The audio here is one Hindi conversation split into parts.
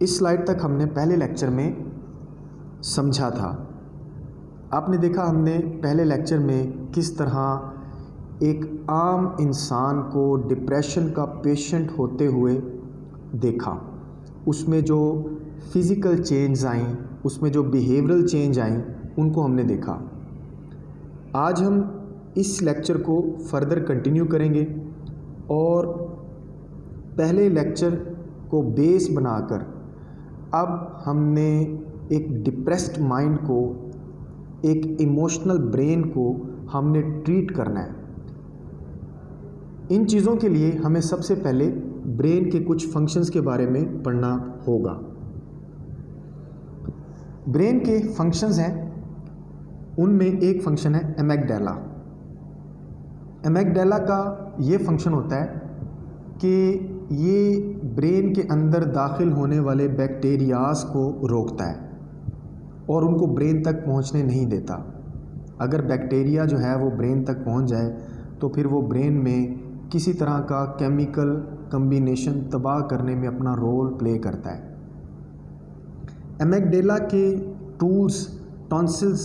इस स्लाइड तक हमने पहले लेक्चर में समझा था। आपने देखा हमने पहले लेक्चर में किस तरह एक आम इंसान को डिप्रेशन का पेशेंट होते हुए देखा, उसमें जो फिज़िकल चेंज आई, उसमें जो बिहेवियरल चेंज आई, उनको हमने देखा। आज हम इस लेक्चर को फर्दर कंटिन्यू करेंगे और पहले लेक्चर को बेस बनाकर अब हमने एक डिप्रेस्ड माइंड को, एक इमोशनल ब्रेन को हमने ट्रीट करना है। इन चीज़ों के लिए हमें सबसे पहले ब्रेन के कुछ फंक्शंस के बारे में पढ़ना होगा। ब्रेन के फंक्शंस हैं, उनमें एक फंक्शन है एमिगडाला। एमिगडाला का ये फंक्शन होता है कि ये ब्रेन के अंदर दाखिल होने वाले बैक्टीरियाज को रोकता है और उनको ब्रेन तक पहुंचने नहीं देता। अगर बैक्टीरिया जो है वो ब्रेन तक पहुंच जाए तो फिर वो ब्रेन में किसी तरह का केमिकल कम्बिनेशन तबाह करने में अपना रोल प्ले करता है। एमिगडाला के टूल्स टॉन्सिल्स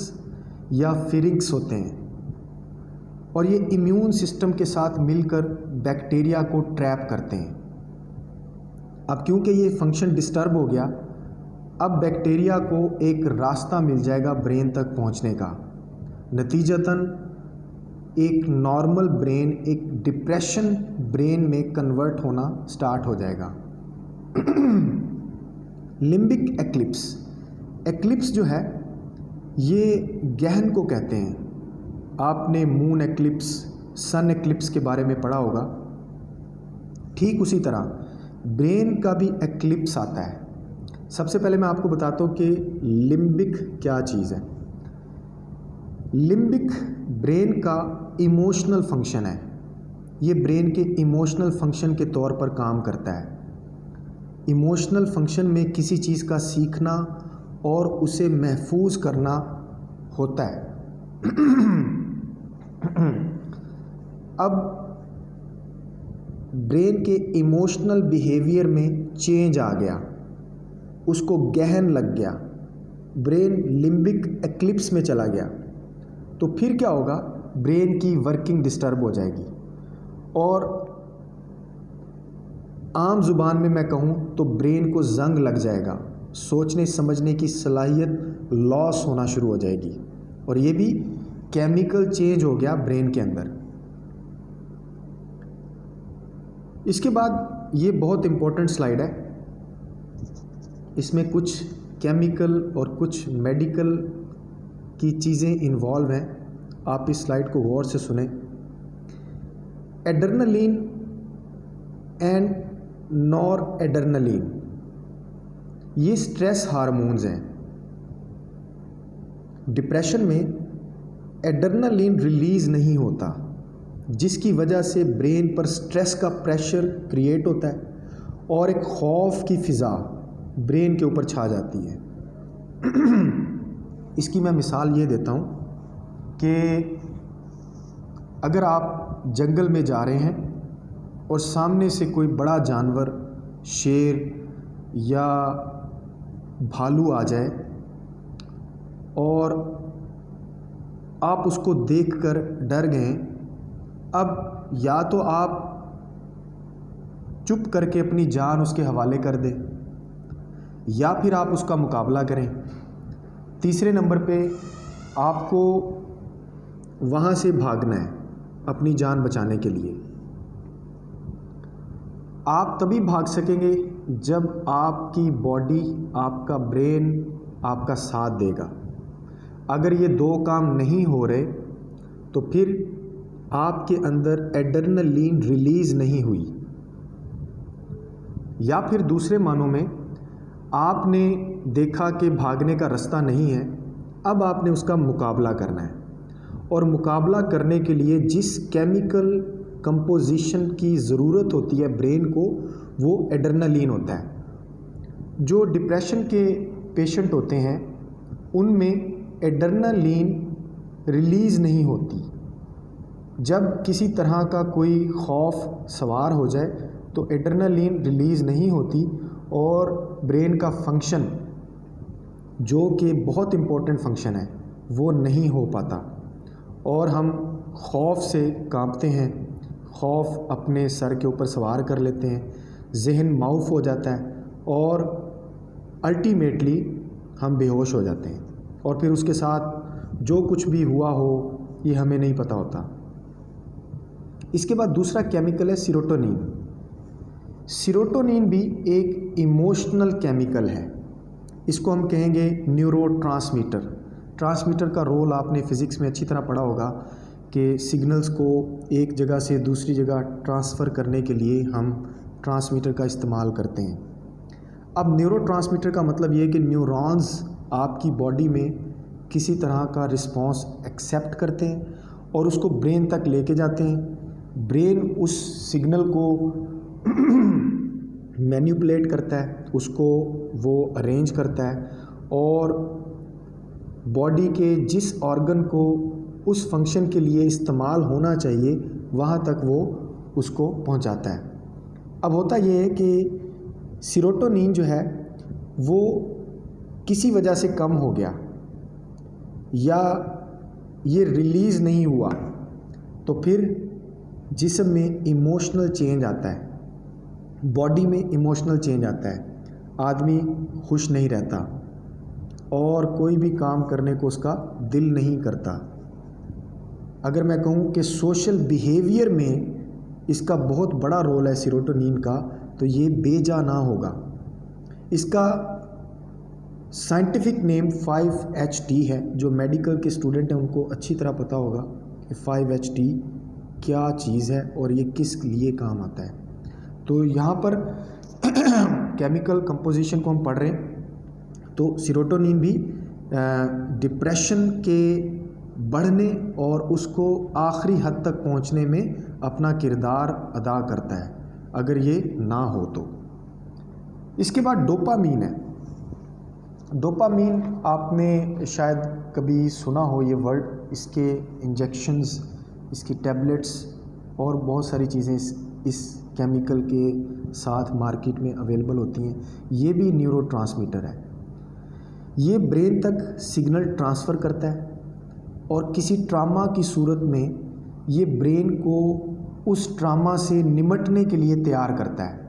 या फिरिंक्स होते हैं और ये इम्यून सिस्टम के साथ मिलकर बैक्टीरिया को ट्रैप करते हैं। अब क्योंकि ये फंक्शन डिस्टर्ब हो गया, अब बैक्टीरिया को एक रास्ता मिल जाएगा ब्रेन तक पहुंचने का। नतीजतन एक नॉर्मल ब्रेन एक डिप्रेशन ब्रेन में कन्वर्ट होना स्टार्ट हो जाएगा। लिम्बिक एक्लिप्स, एक्लिप्स जो है ये गहन को कहते हैं। आपने मून एक्लिप्स, सन एक्लिप्स के बारे में पढ़ा होगा। ठीक उसी तरह ब्रेन का भी एक्लिप्स आता है। सबसे पहले मैं आपको बताता हूँ कि लिम्बिक क्या चीज़ है। लिम्बिक ब्रेन का इमोशनल फंक्शन है। ये ब्रेन के इमोशनल फंक्शन के तौर पर काम करता है। इमोशनल फंक्शन में किसी चीज़ का सीखना और उसे महफूज करना होता है। अब ब्रेन के इमोशनल बिहेवियर में चेंज आ गया, उसको गहन लग गया, ब्रेन लिम्बिक एक्लिप्स में चला गया, तो फिर क्या होगा, ब्रेन की वर्किंग डिस्टर्ब हो जाएगी और आम ज़ुबान में मैं कहूँ तो ब्रेन को जंग लग जाएगा, सोचने समझने की सलाहियत लॉस होना शुरू हो जाएगी और ये भी केमिकल चेंज हो गया ब्रेन के अंदर। इसके बाद ये बहुत इम्पोर्टेंट स्लाइड है, इसमें कुछ केमिकल और कुछ मेडिकल की चीज़ें इन्वॉल्व हैं। आप इस स्लाइड को गौर से सुने। एड्रेनलिन एंड नॉर एड्रेनलिन ये स्ट्रेस हार्मोन्स हैं। डिप्रेशन में एड्रेनलिन रिलीज़ नहीं होता, जिसकी वजह से ब्रेन पर स्ट्रेस का प्रेशर क्रिएट होता है और एक खौफ की फ़िज़ा ब्रेन के ऊपर छा जाती है। इसकी मैं मिसाल ये देता हूँ कि अगर आप जंगल में जा रहे हैं और सामने से कोई बड़ा जानवर, शेर या भालू आ जाए और आप उसको देखकर डर गए, अब या तो आप चुप करके अपनी जान उसके हवाले कर दें या फिर आप उसका मुकाबला करें। तीसरे नंबर पे आपको वहाँ से भागना है अपनी जान बचाने के लिए। आप तभी भाग सकेंगे जब आपकी बॉडी, आपका ब्रेन आपका साथ देगा। अगर ये दो काम नहीं हो रहे तो फिर आपके अंदर एड्रेनलिन रिलीज़ नहीं हुई, या फिर दूसरे मानों में आपने देखा कि भागने का रास्ता नहीं है, अब आपने उसका मुकाबला करना है और मुकाबला करने के लिए जिस केमिकल कंपोजिशन की ज़रूरत होती है ब्रेन को, वो एड्रेनलिन होता है। जो डिप्रेशन के पेशेंट होते हैं उनमें एड्रेनलिन रिलीज़ नहीं होती। जब किसी तरह का कोई खौफ सवार हो जाए तो एड्रेनलिन रिलीज़ नहीं होती और ब्रेन का फंक्शन जो कि बहुत इम्पोर्टेंट फंक्शन है वो नहीं हो पाता, और हम खौफ से कांपते हैं, खौफ अपने सर के ऊपर सवार कर लेते हैं, जहन माउफ हो जाता है और अल्टीमेटली हम बेहोश हो जाते हैं, और फिर उसके साथ जो कुछ भी हुआ हो ये हमें नहीं पता होता। इसके बाद दूसरा केमिकल है सीरोटोनिन। सीरोटोनिन भी एक इमोशनल केमिकल है, इसको हम कहेंगे न्यूरोट्रांसमीटर। ट्रांसमीटर का रोल आपने फ़िज़िक्स में अच्छी तरह पढ़ा होगा कि सिग्नल्स को एक जगह से दूसरी जगह ट्रांसफ़र करने के लिए हम ट्रांसमीटर का इस्तेमाल करते हैं। अब न्यूरोट्रांसमीटर का मतलब ये है कि न्यूरॉन्स आपकी बॉडी में किसी तरह का रिस्पॉन्स एक्सेप्ट करते हैं और उसको ब्रेन तक लेके जाते हैं। ब्रेन उस सिग्नल को मैनिपुलेट करता है, उसको वो अरेंज करता है और बॉडी के जिस ऑर्गन को उस फंक्शन के लिए इस्तेमाल होना चाहिए वहाँ तक वो उसको पहुँचाता है। अब होता ये है कि सीरोटोनिन जो है वो किसी वजह से कम हो गया या ये रिलीज़ नहीं हुआ तो फिर जिस्म में इमोशनल चेंज आता है, बॉडी में इमोशनल चेंज आता है, आदमी खुश नहीं रहता और कोई भी काम करने को उसका दिल नहीं करता। अगर मैं कहूँ कि सोशल बिहेवियर में इसका बहुत बड़ा रोल है सीरोटोनिन का, तो ये बेजा ना होगा। इसका साइंटिफिक नेम 5-HT है। जो मेडिकल के स्टूडेंट हैं उनको अच्छी तरह पता होगा कि 5-HT क्या चीज़ है और ये किस लिए काम आता है। तो यहाँ पर केमिकल कंपोजिशन को हम पढ़ रहे हैं, तो सीरोटोनिन भी डिप्रेशन के बढ़ने और उसको आखिरी हद तक पहुँचने में अपना किरदार अदा करता है अगर ये ना हो तो। इसके बाद डोपामीन है। डोपामीन आपने शायद कभी सुना हो ये वर्ड, इसके इंजेक्शंस, इसकी टैबलेट्स और बहुत सारी चीज़ें इस केमिकल के साथ मार्केट में अवेलेबल होती हैं। ये भी न्यूरोट्रांसमीटर है। ये ब्रेन तक सिग्नल ट्रांसफ़र करता है और किसी ट्रामा की सूरत में ये ब्रेन को उस ट्रामा से निमटने के लिए तैयार करता है।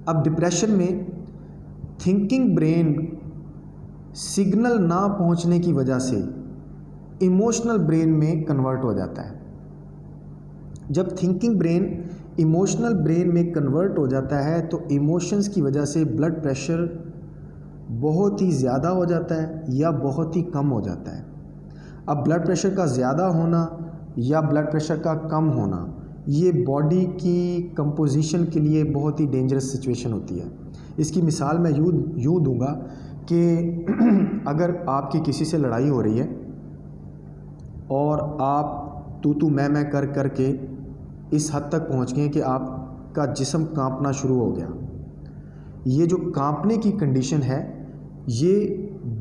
अब डिप्रेशन में थिंकिंग ब्रेन सिग्नल ना पहुंचने की वजह से इमोशनल ब्रेन में कन्वर्ट हो जाता है। जब थिंकिंग ब्रेन इमोशनल ब्रेन में कन्वर्ट हो जाता है तो इमोशंस की वजह से ब्लड प्रेशर बहुत ही ज़्यादा हो जाता है या बहुत ही कम हो जाता है। अब ब्लड प्रेशर का ज़्यादा होना या ब्लड प्रेशर का कम होना ये बॉडी की कंपोजिशन के लिए बहुत ही डेंजरस सिचुएशन होती है। इसकी मिसाल मैं यूँ दूंगा कि अगर आपकी किसी से लड़ाई हो रही है और आप तू मैं कर करके इस हद तक पहुंच गए कि आपका जिस्म कांपना शुरू हो गया। ये जो कांपने की कंडीशन है ये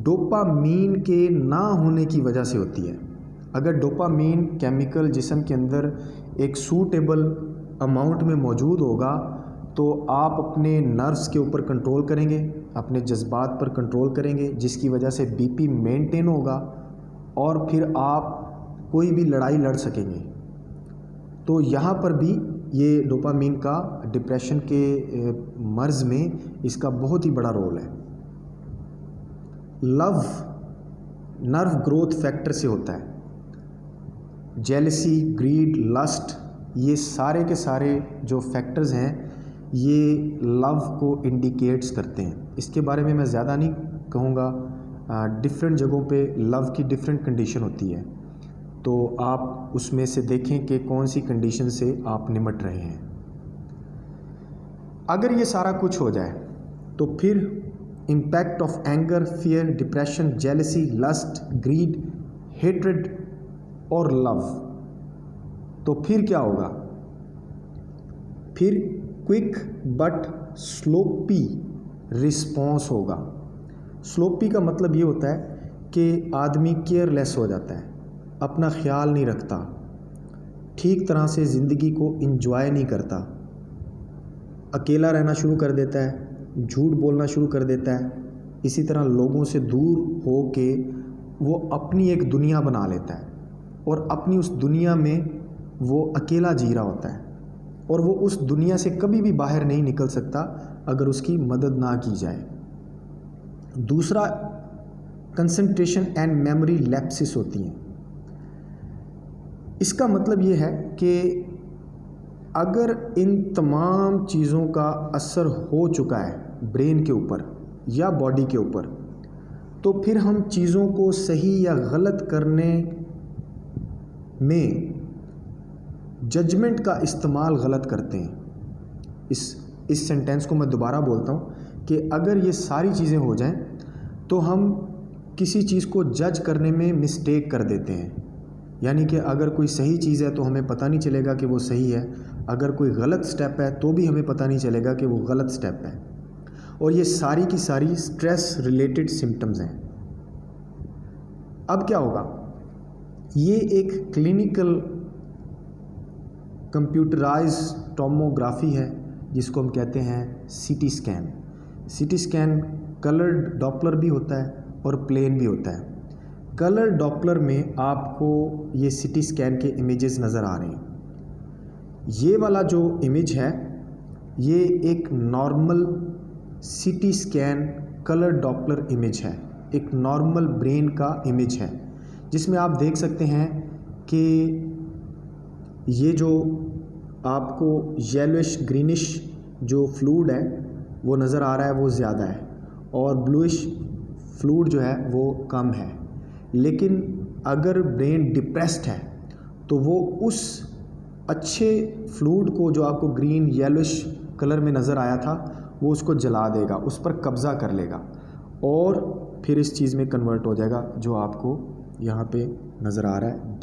डोपामीन के ना होने की वजह से होती है। अगर डोपामीन केमिकल जिस्म के अंदर एक सूटेबल अमाउंट में मौजूद होगा तो आप अपने नर्व्स के ऊपर कंट्रोल करेंगे, अपने जज्बात पर कंट्रोल करेंगे, जिसकी वजह से बीपी मेंटेन होगा और फिर आप कोई भी लड़ाई लड़ सकेंगे। तो यहाँ पर भी ये डोपामीन का डिप्रेशन के मर्ज़ में इसका बहुत ही बड़ा रोल है। लव नर्व ग्रोथ फैक्टर से होता है। जेलसी, ग्रीड, लस्ट, ये सारे के सारे जो फैक्टर्स हैं ये लव को इंडिकेट्स करते हैं। इसके बारे में मैं ज़्यादा नहीं कहूँगा, डिफरेंट जगहों पे लव की डिफरेंट कंडीशन होती है, तो आप उसमें से देखें कि कौन सी कंडीशन से आप निमट रहे हैं। अगर ये सारा कुछ हो जाए तो फिर impact of anger, fear, depression, jealousy, lust, greed, hatred और लव, तो फिर क्या होगा? फिर क्विक बट स्लोपी रिस्पॉन्स होगा। स्लोपी का मतलब ये होता है कि आदमी केयरलेस हो जाता है, अपना ख्याल नहीं रखता, ठीक तरह से ज़िंदगी को एंजॉय नहीं करता, अकेला रहना शुरू कर देता है, झूठ बोलना शुरू कर देता है। इसी तरह लोगों से दूर हो के वो अपनी एक दुनिया बना लेता है और अपनी उस दुनिया में वो अकेला जी रहा होता है और वो उस दुनिया से कभी भी बाहर नहीं निकल सकता अगर उसकी मदद ना की जाए। दूसरा, कंसंट्रेशन एंड मेमोरी लैप्सेस होती हैं। इसका मतलब ये है कि अगर इन तमाम चीज़ों का असर हो चुका है ब्रेन के ऊपर या बॉडी के ऊपर, तो फिर हम चीज़ों को सही या गलत करने में जजमेंट का इस्तेमाल गलत करते हैं। इस सेंटेंस को मैं दोबारा बोलता हूँ कि अगर ये सारी चीज़ें हो जाएं तो हम किसी चीज़ को जज करने में मिस्टेक कर देते हैं। यानी कि अगर कोई सही चीज़ है तो हमें पता नहीं चलेगा कि वो सही है, अगर कोई गलत स्टेप है तो भी हमें पता नहीं चलेगा कि वो गलत स्टेप है। और ये सारी की सारी स्ट्रेस रिलेटेड सिम्टम्स हैं। अब क्या होगा, ये एक क्लिनिकल कंप्यूटराइज टोमोग्राफी है जिसको हम कहते हैं CT scan. CT scan coloured Doppler भी होता है और प्लेन भी होता है। कलर डॉपलर में आपको ये सीटी स्कैन के इमेजेस नज़र आ रहे हैं। ये वाला जो इमेज है ये एक normal CT scan colour Doppler image है, एक नॉर्मल ब्रेन का इमेज है, जिसमें आप देख सकते हैं कि ये जो आपको येलोइश ग्रीनिश जो फ्लूइड है वो नज़र आ रहा है वो ज़्यादा है और ब्लूइश फ्लूइड जो है वो कम है। लेकिन अगर ब्रेन डिप्रेस्ड है तो वो उस अच्छे फ्लूइड को जो आपको ग्रीन येलोइश कलर में नज़र आया था वो उसको जला देगा, उस पर कब्ज़ा कर लेगा और फिर इस चीज़ में कन्वर्ट हो जाएगा जो आपको यहाँ पे नज़र आ रहा है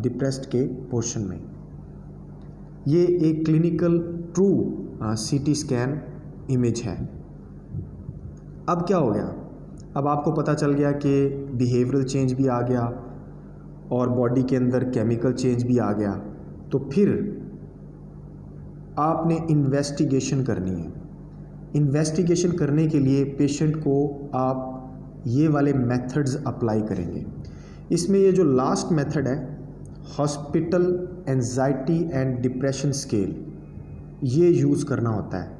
डिप्रेस्ड के पोर्शन में। ये एक clinical true CT scan image है। अब क्या हो गया, अब आपको पता चल गया कि बिहेवियरल चेंज भी आ गया और बॉडी के अंदर केमिकल चेंज भी आ गया। तो फिर आपने इन्वेस्टिगेशन करनी है। इन्वेस्टिगेशन करने के लिए पेशेंट को आप ये वाले मेथड्स अप्लाई करेंगे। इसमें ये जो लास्ट मेथड है hospital anxiety and depression scale, ये यूज़ करना होता है।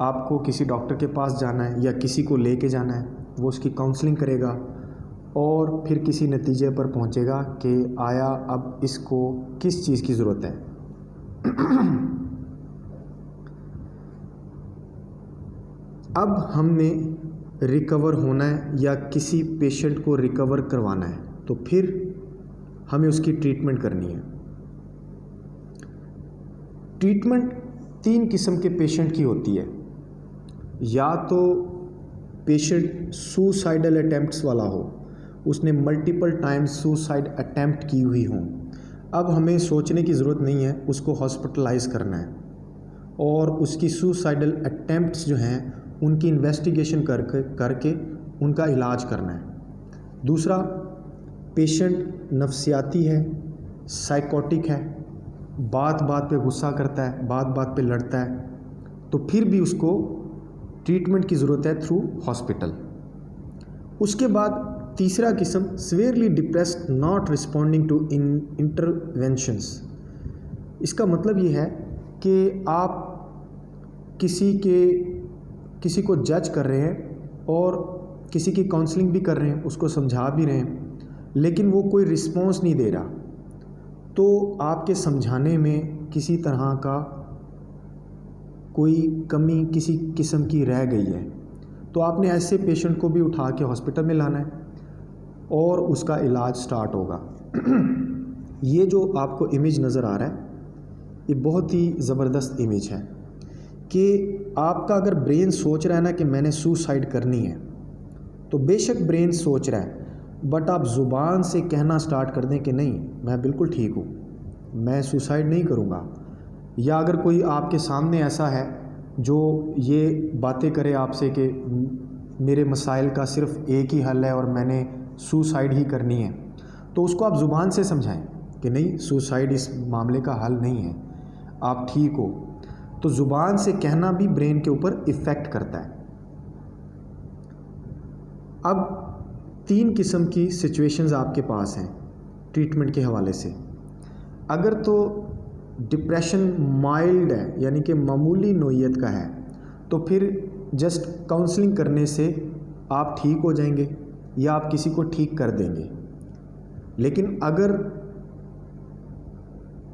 आपको किसी डॉक्टर के पास जाना है या किसी को लेके जाना है, वो उसकी काउंसलिंग करेगा और फिर किसी नतीजे पर पहुंचेगा कि आया अब इसको किस चीज़ की ज़रूरत है। अब हमने रिकवर होना है या किसी पेशेंट को रिकवर करवाना है तो फिर हमें उसकी ट्रीटमेंट करनी है। ट्रीटमेंट 3 किस्म के पेशेंट की होती है। या तो पेशेंट सुसाइडल अटेम्प्ट्स वाला हो, उसने मल्टीपल टाइम्स सुसाइड अटेम्प्ट की हुई हों, अब हमें सोचने की ज़रूरत नहीं है, उसको हॉस्पिटलाइज करना है और उसकी सुसाइडल अटेम्प्ट्स जो हैं उनकी इन्वेस्टिगेशन करके उनका इलाज करना है। दूसरा, पेशेंट नफ्सियाती है, साइकोटिक है, बात बात पे गुस्सा करता है, बात बात पे लड़ता है, तो फिर भी उसको ट्रीटमेंट की ज़रूरत है थ्रू हॉस्पिटल। उसके बाद तीसरा किस्म, severely depressed not responding to interventions. इसका मतलब ये है कि आप किसी को जज कर रहे हैं और किसी की काउंसलिंग भी कर रहे हैं, उसको समझा भी रहे हैं, लेकिन वो कोई रिस्पॉन्स नहीं दे रहा, तो आपके समझाने में किसी तरह का कोई कमी किसी किस्म की रह गई है, तो आपने ऐसे पेशेंट को भी उठा के हॉस्पिटल में लाना है और उसका इलाज स्टार्ट होगा। ये जो आपको इमेज नज़र आ रहा है ये बहुत ही ज़बरदस्त इमेज है कि आपका अगर ब्रेन सोच रहा है ना कि मैंने सुसाइड करनी है, तो बेशक ब्रेन सोच रहा है, बट आप ज़ुबान से कहना स्टार्ट कर दें कि नहीं मैं बिल्कुल ठीक हूँ, मैं सुसाइड नहीं करूँगा। या अगर कोई आपके सामने ऐसा है जो ये बातें करे आपसे कि मेरे मसाइल का सिर्फ़ एक ही हल है और मैंने सुसाइड ही करनी है, तो उसको आप ज़ुबान से समझाएं कि नहीं सुसाइड इस मामले का हल नहीं है। आप ठीक हो, तो ज़ुबान से कहना भी ब्रेन के ऊपर इफ़ेक्ट करता है। अब 3 किस्म की सिचुएशंस आपके पास हैं ट्रीटमेंट के हवाले से। अगर तो डिप्रेशन माइल्ड है, यानी कि मामूली नोयत का है, तो फिर जस्ट काउंसलिंग करने से आप ठीक हो जाएंगे या आप किसी को ठीक कर देंगे। लेकिन अगर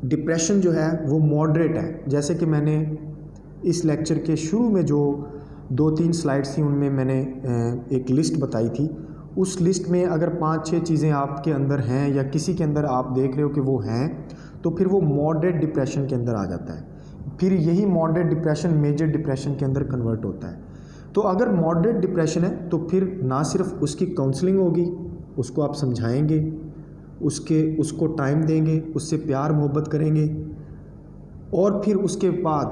डिप्रेशन जो है वो मॉडरेट है, जैसे कि मैंने इस लेक्चर के शुरू में जो 2-3 स्लाइड्स थी उनमें मैंने एक लिस्ट बताई थी, उस लिस्ट में अगर 5-6 चीज़ें आपके अंदर हैं या किसी के अंदर आप देख रहे हो कि वो हैं, तो फिर वो मॉडरेट डिप्रेशन के अंदर आ जाता है। फिर यही मॉडरेट डिप्रेशन मेजर डिप्रेशन के अंदर कन्वर्ट होता है। तो अगर मॉडरेट डिप्रेशन है तो फिर ना सिर्फ उसकी काउंसलिंग होगी, उसको आप समझाएंगे, उसको टाइम देंगे, उससे प्यार मोहब्बत करेंगे, और फिर उसके बाद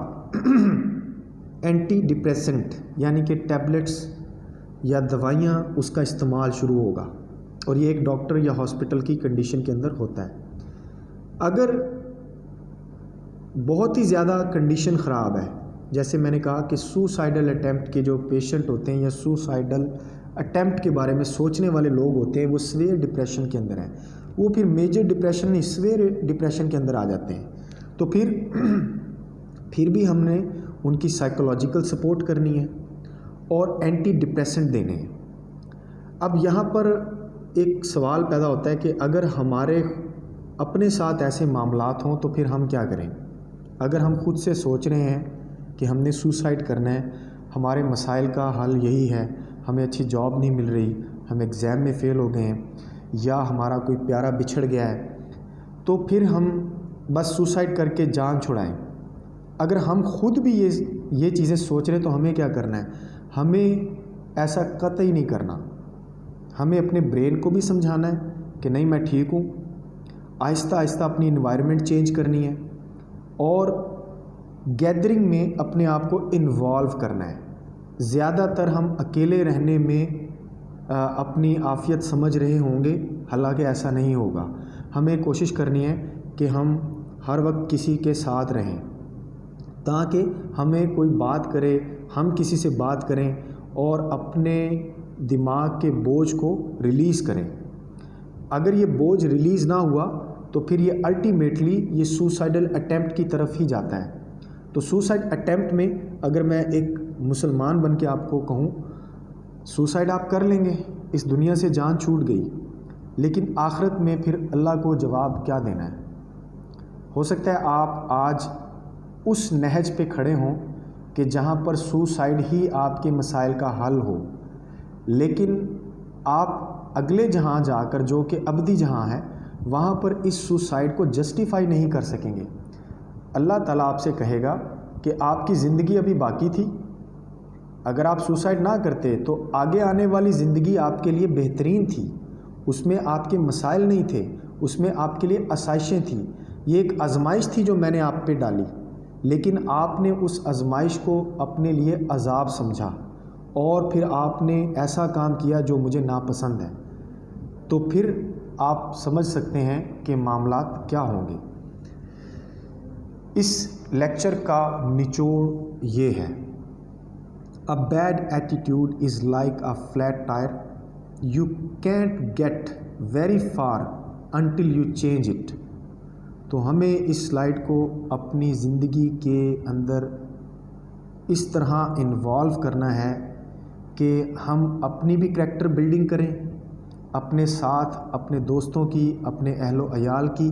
एंटी डिप्रेसेंट यानी कि टैबलेट्स या दवाइयाँ उसका इस्तेमाल शुरू होगा, और ये एक डॉक्टर या हॉस्पिटल की कंडीशन के अंदर होता है। अगर बहुत ही ज़्यादा कंडीशन ख़राब है, जैसे मैंने कहा कि सुसाइडल अटैम्प्ट के जो पेशेंट होते हैं या सुसाइडल अटैम्प्ट के बारे में सोचने वाले लोग होते हैं, वो सीवियर डिप्रेशन के अंदर हैं, वो फिर मेजर डिप्रेशन नहीं सीवियर डिप्रेशन के अंदर आ जाते हैं। तो फिर भी हमने उनकी साइकोलॉजिकल सपोर्ट करनी है और एंटी डिप्रेसेंट देने हैं। अब यहाँ पर एक सवाल पैदा होता है कि अगर हमारे अपने साथ ऐसे मामलात हों तो फिर हम क्या करें। अगर हम खुद से सोच रहे हैं कि हमने सुसाइड करना है, हमारे मसाइल का हल यही है, हमें अच्छी जॉब नहीं मिल रही, हम एग्ज़ाम में फ़ेल हो गए हैं, या हमारा कोई प्यारा बिछड़ गया है, तो फिर हम बस सुसाइड करके जान छुड़ाएं। अगर हम खुद भी ये चीज़ें सोच रहे हैं तो हमें क्या करना है, हमें ऐसा कतई नहीं करना। हमें अपने ब्रेन को भी समझाना है कि नहीं मैं ठीक हूँ, आहिस्ता आहिस्ता अपनी इन्वायरमेंट चेंज करनी है, और गैदरिंग में अपने आप को इन्वॉल्व करना है। ज़्यादातर हम अकेले रहने में अपनी आफियत समझ रहे होंगे, हालांकि ऐसा नहीं होगा। हमें कोशिश करनी है कि हम हर वक्त किसी के साथ रहें, ताकि हमें कोई बात करे, हम किसी से बात करें और अपने दिमाग के बोझ को रिलीज़ करें। अगर ये बोझ रिलीज़ ना हुआ तो फिर ये अल्टीमेटली ये सुसाइडल अटैम्प्ट की तरफ ही जाता है। तो सुसाइड अटैम्प्ट में अगर मैं एक मुसलमान बन के आपको कहूँ, सुसाइड आप कर लेंगे, इस दुनिया से जान छूट गई, लेकिन आखिरत में फिर अल्लाह को जवाब क्या देना है। हो सकता है आप आज उस नहज पे खड़े हों कि जहाँ पर सुसाइड ही आपके मसाइल का हल हो, लेकिन आप अगले जहाँ जाकर, जो कि अबदी जहाँ है, वहाँ पर इस सुसाइड को जस्टिफाई नहीं कर सकेंगे। अल्लाह ताला आपसे कहेगा कि आपकी ज़िंदगी अभी बाकी थी, अगर आप सुसाइड ना करते तो आगे आने वाली ज़िंदगी आपके लिए बेहतरीन थी, उसमें आपके मसाइल नहीं थे, उसमें आपके लिए आसाइशें थी। ये एक आजमाइश थी जो मैंने आप पे डाली, लेकिन आपने उस आजमाइश को अपने लिए अजाब समझा और फिर आपने ऐसा काम किया जो मुझे नापसंद है। तो फिर आप समझ सकते हैं कि मामलात क्या होंगे। इस लेक्चर का निचोड़ ये है, a bad attitude is like a flat tyre, you can't get very far until you change it. तो हमें इस स्लाइड को अपनी ज़िंदगी के अंदर इस तरह इन्वॉल्व करना है कि हम अपनी भी करैक्टर बिल्डिंग करें, अपने साथ अपने दोस्तों की, अपने अहलो अयाल की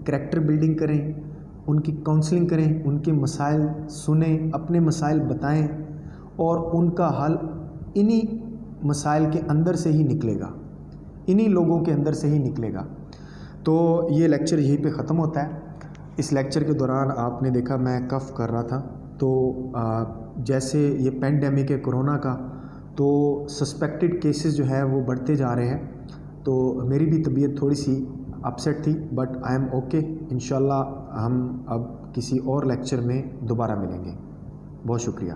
करैक्टर बिल्डिंग करें, उनकी काउंसलिंग करें, उनके मसाइल सुनें, अपने मसाइल बताएं, और उनका हल इन्हीं मसाइल के अंदर से ही निकलेगा, इन्हीं लोगों के अंदर से ही निकलेगा। तो ये लेक्चर यहीं पे ख़त्म होता है। इस लेक्चर के दौरान आपने देखा मैं कफ़ कर रहा था, तो जैसे ये पेंडेमिक है कोरोना का, तो सस्पेक्टेड केसेस जो है वो बढ़ते जा रहे हैं, तो मेरी भी तबीयत थोड़ी सी अपसेट थी, बट आई एम ओके। इंशाल्लाह हम अब किसी और लेक्चर में दोबारा मिलेंगे। बहुत शुक्रिया।